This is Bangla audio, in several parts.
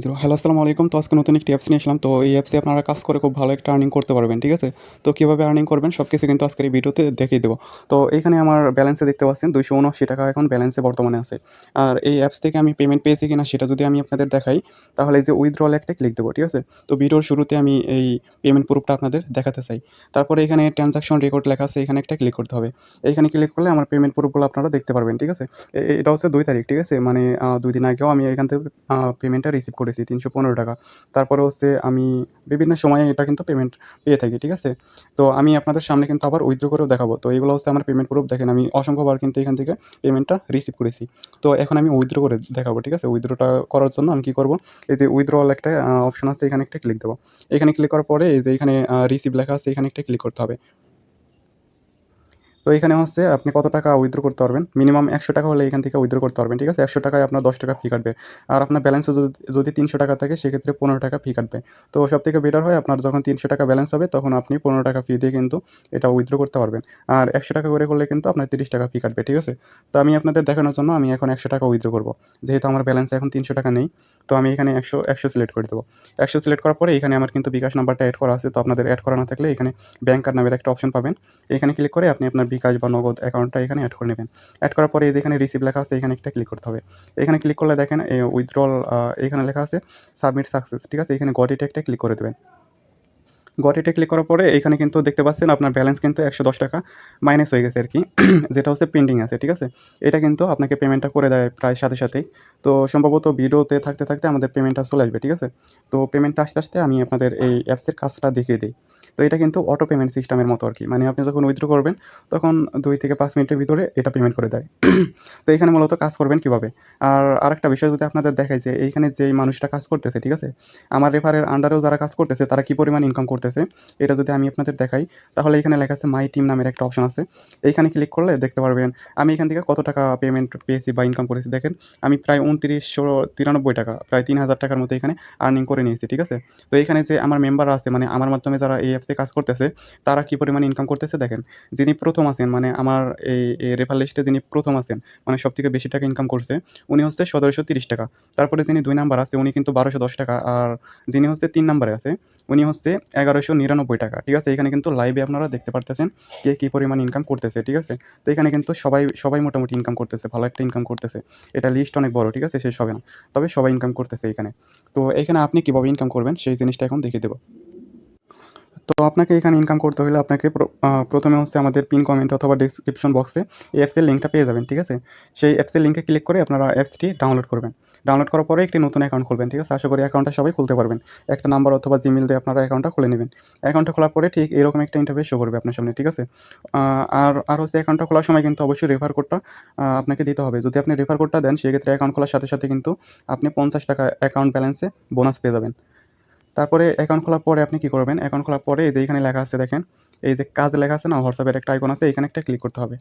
হ্যালো, আসসালামু আলাইকুম। তো আজকে নতুন একটি অ্যাপস নিয়ে আসলাম। তো এই অ্যাপসে আপনারা কাজ করে খুব ভালো একটা আর্নিং করতে পারবেন, ঠিক আছে? তো কিভাবে আর্নিং করবেন সবকিছু কিন্তু আজকের এই ভিডিওতে দেখিয়ে দেবো। তো এখানে আমার ব্যালেন্সে দেখতে পাচ্ছেন ৳২৭৯ এখন ব্যালেন্সে বর্তমানে আছে। আর এই অ্যাপস থেকে আমি পেমেন্ট পেয়েছি কিনা সেটা যদি আমি আপনাদের দেখাই, তাহলে এই যে উইথড্রল একটা ক্লিক দেবো, ঠিক আছে? তো ভিডিওর শুরুতে আমি এই পেমেন্ট প্রুফটা আপনাদের দেখাতে চাই। তারপরে এখানে ট্রান্সেকশন রেকর্ড লেখা আছে, এখানে একটা ক্লিক করতে হবে। এইখানে ক্লিক করলে আমার পেমেন্ট প্রুফগুলো আপনারা দেখতে পারবেন, ঠিক আছে? এটা হচ্ছে ২ তারিখ, ঠিক আছে? মানে ২ দিন আগেও আমি এখান থেকে পেমেন্টটা রিসিভ করেছি ৳৩১৫। তারপরে হচ্ছে আমি বিভিন্ন সময়ে এটা কিন্তু পেমেন্ট পেয়ে থাকি, ঠিক আছে? তো আমি আপনাদের সামনে কিন্তু আবার উইথড্র করেও দেখাবো। তো এগুলো হচ্ছে আমার পেমেন্ট প্রুফ দেখেন আমি অসংখ্যবার কিন্তু এখান থেকে পেমেন্টটা রিসিভ করেছি। তো এখন আমি উইথড্র করে দেখাবো, ঠিক আছে? উইথড্রটা করার জন্য আমি কি করব? এই যে উইথড্রয়াল একটা অপশন আছে এখানে একটা ক্লিক দেবো। এখানে ক্লিক করার পরে এই যে এখানে রিসিভ লেখা আছে এখানে একটা ক্লিক করতে হবে। তো এখানে হচ্ছে আপনি কত টাকা উইথড্র করতে পারবেন। মিনিমাম ৳১০০ হলে এখান থেকে উইথড্র করতে পারবেন। ঠিক আছে? ৳১০০ য় আপনার ৳১০ ফি কাটবে। আর আপনার ব্যালেন্সও যদি ৳৩০০ থাকে সেক্ষেত্রে ৳15 ফি কাটবে। তো সবথেকে বেটার হয় আপনার যখন ৳৩০০ ব্যালেন্স হবে তখন আপনি ৳15 ফি দিয়ে কিন্তু এটা উইথড্র করতে পারবেন। আর ৳১০০ করে করলে কিন্তু আপনার ৳৩০ ফি কাটবে। ঠিক আছে? তো আমি আপনাদের দেখানোর জন্য আমি এখন ৳১০০ উইথড্র করব। যেহেতু আমার ব্যালেন্সে এখন ৳৩০০ নেই। তো আমি এখানে ১০০ সিলেক্ট করে দেব। ১০০ সিলেক্ট করার পরে এখানে আমার কিন্তু বিকাশ নাম্বারটা এড করা আছে। তো আপনাদের এড করা না থাকলে এখানে ব্যাংক কার্ড নামের একটা অপশন পাবেন। এখানে ক্লিক করে আপনি আপনার বিকাশ বা নগদ অ্যাকাউন্টটা এখানে এড করে নেবেন। এড করার পরে এই যে এখানে রিসিভ লেখা আছে এখানে একটা ক্লিক করতে হবে। এখানে ক্লিক করলে দেখেন উইথড্রল এখানে লেখা আছে সাবমিট সাকসেস। ঠিক আছে? এখানে গট ইট একটা ক্লিক করে দেবেন। গট ইটে ক্লিক করার পরে এখানে কিন্তু দেখতে পাচ্ছেন আপনার ব্যালেন্স কিন্তু ৳১১০ মাইনাস হয়ে গেছে আরকি। যেটা হচ্ছে পেন্ডিং আছে। ঠিক আছে? এটা কিন্তু আপনাকে পেমেন্টটা করে দেয় প্রায় সাথে, সাথেই। তো সম্ভবত ভিডিওতে থাকতে, থাকতে আমাদের পেমেন্টটা চলে আসবে। ঠিক আছে? তো পেমেন্টটা আসতে, আসতে আমি আপনাদের এই অ্যাপসের কাজটা দেখিয়ে দেই। তো এটা কিন্তু অটো পেমেন্ট সিস্টেমের মতো আরকি। মানে আপনি যখন উইথড্র করবেন তখন ২ থেকে ৫ মিনিটের ভিতরে এটা পেমেন্ট করে দেয়। তো এখানে মূলত কাজ করবেন কিভাবে? আর আরেকটা বিষয় যদি আপনাদের দেখাই যে এইখানে যেই মানুষটা কাজ করতেছে, ঠিক আছে? আমার রেফারের আন্ডারেও যারা কাজ করতেছে তারা কি পরিমাণ ইনকাম করতেছে, এটা যদি আমি আপনাদের দেখাই, তাহলে এখানে লেখা আছে মাই টিম নামের একটা অপশন আছে। এইখানে ক্লিক করলে দেখতে পারবেন আমি এখান থেকে কত টাকা পেমেন্ট পেয়েছি বা ইনকাম করেছি। দেখেন আমি প্রায় ৳২৯৯৩ প্রায় ৳৩,০০০ মতো এখানে আর্নিং করে নিয়েছি। ঠিক আছে? তো এখানে যে আমার মেম্বাররা আছে মানে আমার মাধ্যমে যারা এই অ্যাপসে কাজ করতেছে, তারা কি পরিমাণ ইনকাম করতেছে দেখেন। যিনি ১ম আছেন মানে আমার এই রেফার লিস্টে যিনি ১ম আছেন, মানে সবথেকে বেশি টাকা ইনকাম করছে, উনি হচ্ছে ৳১৭৩০। তারপরে যিনি ২ নাম্বার আছে উনি কিন্তু ৳১২১০। আর যিনি হচ্ছে ৩ নাম্বারে আছে, উনি হচ্ছে ৳১১৯৯ ঠিক আছে? এখানে কিন্তু লাইভে আপনারা দেখতে পারতেছেন কে কি পরিমাণ ইনকাম করতেছে। ঠিক আছে? তো এখানে কিন্তু সবাই মোটামুটি ইনকাম করতেছে। ভালো একটা ইনকাম করতেছে। এটা লিস্ট অনেক বড়। ঠিক আছে? শেষ হবে না। তবে সবাই ইনকাম করতেছে এখানে। তো এখানে আপনি কিভাবে ইনকাম করবেন সেই জিনিসটা এখন দেখিয়ে দেব। তো আপনাকে এখানে ইনকাম করতে হলে আপনাকে ১ম এ হচ্ছে আমাদের পিন কমেন্ট অথবা ডেসক্রিপশন বক্সে এই অ্যাপসের লিঙ্কটা পেয়ে যাবেন। ঠিক আছে? সেই অ্যাপসের লিঙ্কে ক্লিক করে আপনারা অ্যাপসটি ডাউনলোড করবেন। ডাউনলোড করার পরে একটি নতুন অ্যাকাউন্ট খুলবেন। ঠিক আছে? আশা করি অ্যাকাউন্টটা সবাই খুলতে পারবেন। একটা নাম্বার অথবা জিমেইল দিয়ে আপনারা অ্যাকাউন্টটা খুলে নিবেন। অ্যাকাউন্টটা খোলার পরে ঠিক এরকম একটা ইন্টারফেস শো করবে আপনার সামনে। ঠিক আছে? আ আর হচ্ছে অ্যাকাউন্টটা খোলার সময় কিন্তু অবশ্যই রেফার কোডটা আপনাকে দিতে হবে। যদি আপনি রেফার কোডটা দেন সেক্ষেত্রে অ্যাকাউন্ট খোলার সাথে, সাথে কিন্তু আপনি ৳৫০ অ্যাকাউন্ট ব্যালেন্সে বোনাস পেয়ে যাবেন। তারপরে অ্যাকাউন্ট খোলার পরে আপনি কি করবেন? অ্যাকাউন্ট খোলার পরে এই যে এখানে লেখা আছে দেখেন, এই যে কাজ লেখা আছে না? WhatsApp এর একটা আইকন আছে, এখানে একটা ক্লিক করতে হবে।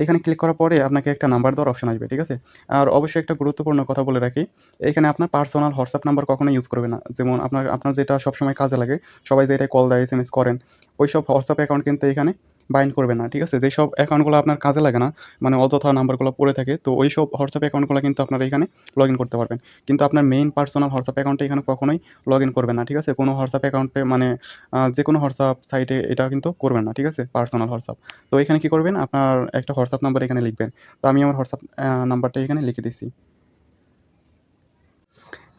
এখানে ক্লিক করার পরে আপনাকে একটা নাম্বার দেওয়ার অপশন আসবে, ঠিক আছে? আর অবশ্যই একটা গুরুত্বপূর্ণ কথা বলে রাখি, এখানে আপনার পার্সোনাল WhatsApp নাম্বার কখনোই ইউজ করবেন না। যেমন আপনার যেটা সবসময় কাজে লাগে, সবাই যেটায় কল দেয়, এসএমএস করেন, ওইসব WhatsApp অ্যাকাউন্ট কিন্তু এখানে বাইন্ড করবেন না, ঠিক আছে? যেসব অ্যাকাউন্টগুলো আপনার কাজে লাগে না, মানে অযথা নাম্বারগুলো পড়ে থাকে, তো ওইসব WhatsApp অ্যাকাউন্টগুলো কিন্তু আপনারা এখানে লগইন করতে পারবেন। কিন্তু আপনার মেইন পার্সোনাল WhatsApp অ্যাকাউন্টে এখানে কখনোই লগইন করবেন না, ঠিক আছে? কোনো WhatsApp অ্যাকাউন্টে মানে যেকোনো WhatsApp সাইটে এটা কিন্তু করবেন না, ঠিক আছে? Personal WhatsApp। তো এখানে কি করবেন? আপনার একটা WhatsApp নাম্বার এখানে লিখবেন। তো আমি আমার WhatsApp নাম্বারটা এখানে লিখে দিচ্ছি।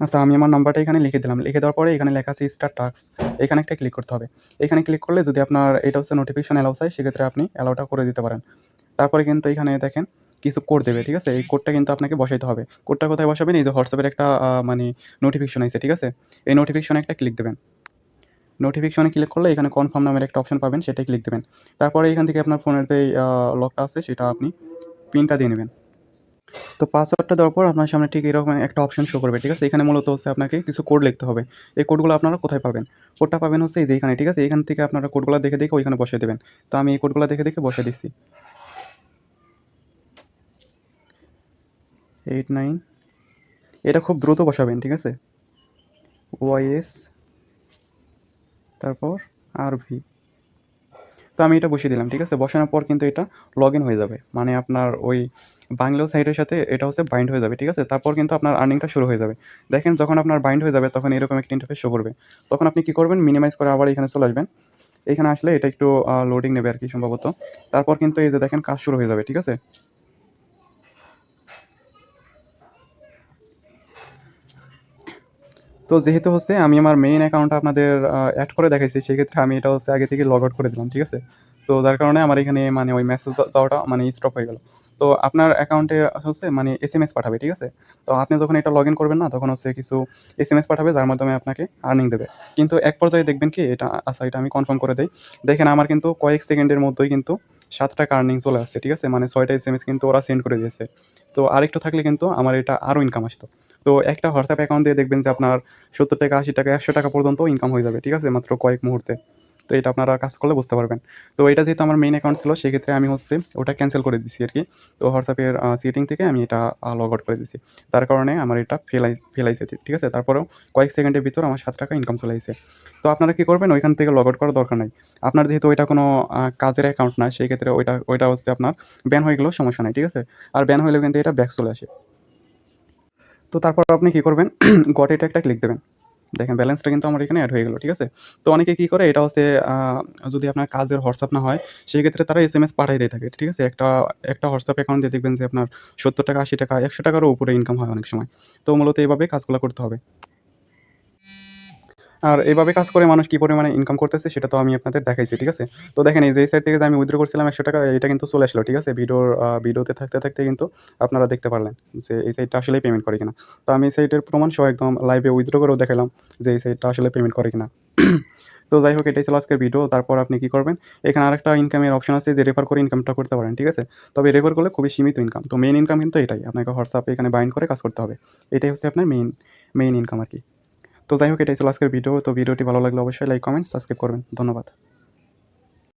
আচ্ছা, আমি আমার নাম্বারটা এখানে লিখে দিলাম। লিখে দেওয়ার পরে এখানে লেখা আছে স্টার্ট টাস্ক। এখানে একটা ক্লিক করতে হবে। এখানে ক্লিক করলে যদি আপনার এটা হচ্ছে নোটিফিকেশন অ্যালাউ চাই সেক্ষেত্রে আপনি অ্যালাউটা করে দিতে পারেন। তারপরে কিন্তু এখানে দেখেন কিছু কোড দেবে, ঠিক আছে? এই কোডটা কিন্তু আপনাকে বসাইতে হবে। কোডটা কোথায় বসাবেন? এই যে WhatsApp এর একটা মানে নোটিফিকেশন আইছে, ঠিক আছে? এই নোটিফিকেশনে একটা ক্লিক দিবেন। নোটিফিকেশনে ক্লিক করলে এখানে কনফার্ম নামের একটা অপশন পাবেন সেটায় ক্লিক দিবেন। তারপরে এখান থেকে আপনার ফোনের যেই লকটা আছে সেটা আপনি পিনটা দিয়ে নিবেন। তো পাসওয়ার্ডটা দেওয়ার পর আপনার সামনে ঠিক এরকম একটা অপশন শো করবে, ঠিক আছে? এখানে মূলত হচ্ছে আপনাকে কিছু কোড লিখতে হবে। এই কোডগুলো আপনারা কোথায় পাবেন? কোডটা পাবেন হচ্ছে এই যে এখানে, ঠিক আছে? এখান থেকে আপনারা কোডগুলা দেখে, দেখে ওইখানে বসায় দিবেন। তো আমি এই কোডগুলা দেখে, দেখে বসায় দিচ্ছি। 89 এটা খুব দ্রুত বসাবেন, ঠিক আছে? OIS তারপর RV তো আমি এটা বসিয়ে দিলাম, ঠিক আছে? বসানোর পর কিন্তু এটা লগইন হয়ে যাবে। মানে আপনার ওই বাংলো সাইটের সাথে এটা হচ্ছে বাইন্ড হয়ে যাবে, ঠিক আছে? তারপর কিন্তু আপনার আর্নিংটা শুরু হয়ে যাবে। দেখেন যখন আপনার বাইন্ড হয়ে যাবে তখন এরকম একটা ইন্টারফেস শো করবে। তখন আপনি কি করবেন মিনিমাইজ করে আবার এখানে চলে আসবেন। এখানে আসলে এটা একটু লোডিং নেবে আরকি সম্ভবত। তারপর কিন্তু এই যে দেখেন কাজ শুরু হয়ে যাবে, ঠিক আছে? তো যেহেতু হচ্ছে আমি আমার মেইন অ্যাকাউন্টটা আপনাদের এড করে দেখাইছি, সেক্ষেত্রে আমি এটা হচ্ছে আগে থেকে লগ আউট করে দিলাম, ঠিক আছে? তো যার কারণে আমার এখানে মানে ওই মেসেজ যাওয়াটা মানে স্টপ হয়ে গেল। তো আপনার অ্যাকাউন্টে হচ্ছে মানে এসএমএস পাঠাবে, ঠিক আছে? তো আপনি যখন এটা লগইন করবেন না, তখন হচ্ছে কিছু এসএমএস পাঠাবে যার মাধ্যমে আপনাকে আর্নিং দেবে। কিন্তু এক পর্যায়ে দেখবেন কি এটা আচ্ছা এটা আমি কনফার্ম করে দেই। দেখেন আমার কিন্তু কয়েক সেকেন্ডের মধ্যেই কিন্তু ৳৭ আর্নিং চলে আসছে, ঠিক আছে? মানে ৬ টা এসএমএস কিন্তু ওরা সেন্ড করে দিয়েছে। তো আরেকটু থাকলে কিন্তু আমার এটা আরও ইনকাম আসতো। তো একটা হোয়াটসঅ্যাপ অ্যাকাউন্ট দিয়ে দেখবেন যে আপনার ৳৭০, ৳৮০, ৳১০০ পর্যন্ত ইনকাম হয়ে যাবে। ঠিক আছে? মাত্র কয়েক মুহূর্তে। তো এটা আপনারা কাজ করলে বুঝতে পারবেন। তো এটা যেহেতু আমার মেইন অ্যাকাউন্ট ছিল সেক্ষেত্রে আমি হচ্ছে ওটা ক্যানসেল করে দিছি আরকি। তো WhatsApp এর সেটিং থেকে আমি এটা লগ আউট করে দিছি। তার কারণে আমার এটা ফেলাইছে। ঠিক আছে? তারপরেও কয়েক সেকেন্ডের ভিতর আমার ৳৭ ইনকাম চলে আইছে। তো আপনারা কি করবেন ওইখান থেকে লগ আউট করার দরকার নাই। আপনার যেহেতু ওইটা কোনো কাজের অ্যাকাউন্ট না সেক্ষেত্রে ওইটা হচ্ছে আপনার ব্যান হয়ে গেলেও সমস্যা নাই। ঠিক আছে? আর ব্যান হইলেও কিন্তু এটা ব্যাক চলে আসে। তো তারপর আপনি কি করবেন গট ইট একটা ক্লিক দেবেন। দেখেন ব্যালেন্সটা কিন্তু আমার এখানে এড হয়ে গেল। ঠিক আছে? তো অনেকে কি করে এটা হচ্ছে আ যদি আপনার কাজের WhatsApp না হয় সেক্ষেত্রে তারা এসএমএস পাঠায় দিয়ে থাকে। ঠিক আছে? একটা WhatsApp অ্যাকাউন্ট দিয়ে দেখবেন যে আপনার ৳৭০, ৳৮০, ৳১০০ রও উপরে ইনকাম হয় অনেক সময়। তো মূলত এভাবে কাজগুলা করতে হবে। আর এভাবে কাজ করে মানুষ কি পরিমাণে ইনকাম করতেছে সেটা তো আমি আপনাদের দেখাইছি। ঠিক আছে? তো দেখেন এই যে এই সাইট থেকে যে আমি উইথড্র করছিলাম ৳১০০ এটা কিন্তু চলে আসলো। ঠিক আছে? ভিডিওতে থাকতে কিন্তু আপনারা দেখতে পারলেন যে এই সাইটটা আসলেই পেমেন্ট করে কিনা। তো আমি এই সাইটের প্রমাণ সহ একদম লাইভে উইথড্র করেও দেখাইলাম যে এই সাইটটা আসলে পেমেন্ট করে কিনা। তো যাই হোক এটাই ছিল আজকের ভিডিও। তারপর আপনি কি করবেন? এখানে আরেকটা ইনকামের অপশন আছে যে রেফার করে ইনকামটা করতে পারেন। ঠিক আছে? তবে রেফার করলে খুবই সীমিত ইনকাম। তো মেইন ইনকাম কিন্তু এটাই। আপনাকে WhatsApp এ এখানে বাইন্ড করে কাজ করতে হবে। এটাই হচ্ছে আপনার মেইন ইনকাম আরকি। তো যাই হোক এটাই ছিল আজকের ভিডিও। তো ভিডিওটি ভালো লাগলে অবশ্যই লাইক, কমেন্ট, সাবস্ক্রাইব করবেন। ধন্যবাদ।